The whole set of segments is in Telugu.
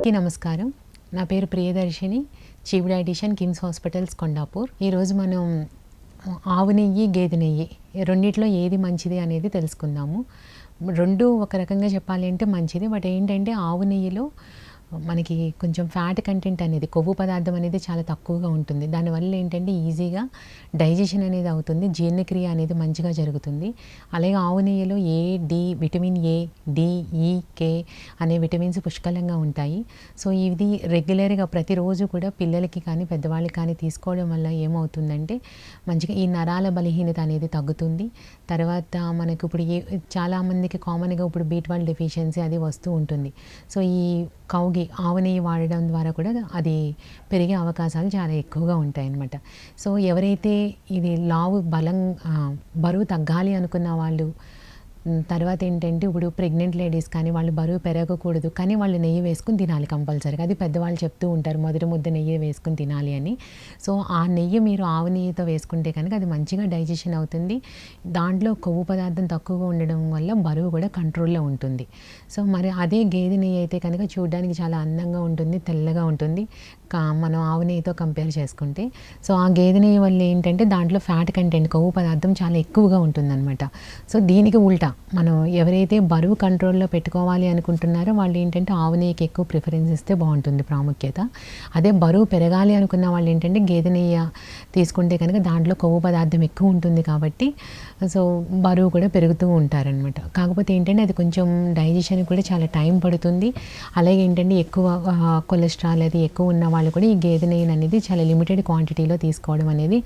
అందరికీ నమస్కారం. నా పేరు Priyadarshini, chief dietitian, KIMS hospitals Kondapur. ఈరోజు మనం ఆవు నెయ్యి, గేదె నెయ్యి రెండిట్లో ఏది మంచిది అనేది తెలుసుకుందాము. రెండు ఒక రకంగా చెప్పాలి అంటే మంచిది. బట్ ఏంటంటే ఆవు నెయ్యిలో మనకి కొంచెం ఫ్యాట్ కంటెంట్ అనేది, కొవ్వు పదార్థం అనేది చాలా తక్కువగా ఉంటుంది. దానివల్ల ఏంటంటే ఈజీగా డైజెషన్ అనేది అవుతుంది, జీర్ణక్రియ అనేది మంచిగా జరుగుతుంది. అలాగే ఆవు నెయ్యిలో విటమిన్ ఏ, డి, ఈ, కే అనే విటమిన్స్ పుష్కలంగా ఉంటాయి. సో ఇది రెగ్యులర్గా ప్రతిరోజు కూడా పిల్లలకి కానీ పెద్దవాళ్ళకి కానీ తీసుకోవడం వల్ల ఏమవుతుందంటే మంచిగా ఈ నరాల బలహీనత అనేది తగ్గుతుంది. తర్వాత మనకు ఇప్పుడు చాలామందికి కామన్గా ఇప్పుడు B12 డెఫిషియన్సీ అది వస్తూ ఉంటుంది. సో ఈ ఆవు నెయ్యి వాడడం ద్వారా కూడా అది పెరిగే అవకాశాలు చాలా ఎక్కువగా ఉంటాయి అన్నమాట. సో ఎవరైతే ఇది బరువు తగ్గాలి అనుకున్న వాళ్ళు, తర్వాత ఏంటంటే ఇప్పుడు ప్రెగ్నెంట్ లేడీస్ కానీ వాళ్ళు బరువు పెరగకూడదు కానీ వాళ్ళు నెయ్యి వేసుకుని తినాలి కంపల్సరీగా. అది పెద్దవాళ్ళు చెప్తూ ఉంటారు, మొదటి ముద్ద నెయ్యి వేసుకుని తినాలి అని. సో ఆ నెయ్యి మీరు ఆవు నెయ్యితో వేసుకుంటే కనుక అది మంచిగా డైజెషన్ అవుతుంది. దాంట్లో కొవ్వు పదార్థం తక్కువగా ఉండడం వల్ల బరువు కూడా కంట్రోల్లో ఉంటుంది. సో మరి అదే గేదె నెయ్యి అయితే కనుక చూడడానికి చాలా అందంగా ఉంటుంది, తెల్లగా ఉంటుంది మనం ఆవు నెయ్యితో కంపేర్ చేసుకుంటే. సో ఆ గేదె నెయ్యి వల్ల ఏంటంటే దాంట్లో ఫ్యాట్ కంటెంట్, కొవ్వు పదార్థం చాలా ఎక్కువగా ఉంటుందన్నమాట. సో దీనికి ఉల్టా మనం ఎవరైతే బరువు కంట్రోల్లో పెట్టుకోవాలి అనుకుంటున్నారో వాళ్ళు ఏంటంటే ఆవు నెయ్యికి ఎక్కువ ప్రిఫరెన్స్ ఇస్తే బాగుంటుంది, ప్రాముఖ్యత. అదే బరువు పెరగాలి అనుకున్న వాళ్ళు ఏంటంటే గేదె నెయ్యి తీసుకుంటే కనుక దాంట్లో కొవ్వు పదార్థం ఎక్కువ ఉంటుంది కాబట్టి సో బరువు కూడా పెరుగుతూ ఉంటారనమాట. కాకపోతే ఏంటంటే అది కొంచెం డైజెషన్ కూడా చాలా టైం పడుతుంది. అలాగే ఏంటంటే ఎక్కువ కొలెస్ట్రాల్ అది ఎక్కువ ఉన్న వాళ్ళు కూడా ఈ గేదె నెయ్యి అనేది చాలా లిమిటెడ్ క్వాంటిటీలో తీసుకోవడం అనేది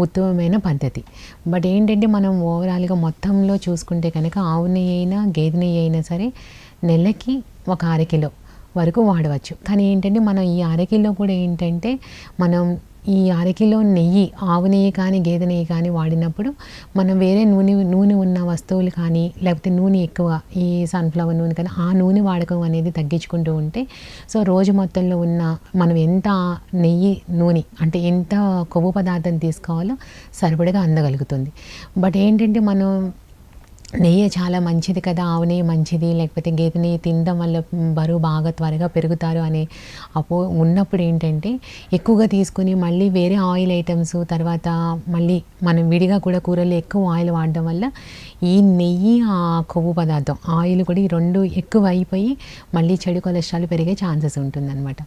ఉత్తమమైన పద్ధతి. బట్ ఏంటంటే మనం ఓవరాల్గా మొత్తంలో చూసుకుంటే కనుక ఆవు నెయ్యి అయినా గేదె నెయ్యి అయినా సరే నెలకి ఒక అరకిలో వరకు వాడవచ్చు. కానీ ఏంటంటే మనం ఈ అరకిలో కూడా ఏంటంటే మనం ఈ అరకిలో నెయ్యి, ఆవు నెయ్యి కానీ గేదె నెయ్యి కానీ వాడినప్పుడు మనం వేరే నూనె ఉన్న వస్తువులు కానీ లేకపోతే నూనె ఎక్కువ ఈ సన్ఫ్లవర్ నూనె కానీ ఆ నూనె వాడకం అనేది తగ్గించుకుంటూ ఉంటే సో రోజు మొత్తంలో ఉన్న మనం ఎంత నూనె అంటే ఎంత కొవ్వు పదార్థం తీసుకోవాలో సరిపడగా అందగలుగుతుంది. బట్ ఏంటంటే మనం నెయ్యి చాలా మంచిది కదా, ఆవు నెయ్యి మంచిది, లేకపోతే గేదె నెయ్యి తినడం వల్ల బరువు బాగా త్వరగా పెరుగుతారు అనే ఉన్నప్పుడు ఏంటంటే ఎక్కువగా తీసుకుని మళ్ళీ వేరే ఆయిల్ ఐటమ్స్, తర్వాత మళ్ళీ మనం విడిగా కూడా కూరల్లో ఎక్కువ ఆయిల్ వాడడం వల్ల ఈ నెయ్యి, ఆ కొవ్వు పదార్థం, ఆయిల్ కూడా ఈ రెండు ఎక్కువ అయిపోయి మళ్ళీ చెడు కొలెస్ట్రాల్ పెరిగే ఛాన్సెస్ ఉంటుందన్నమాట.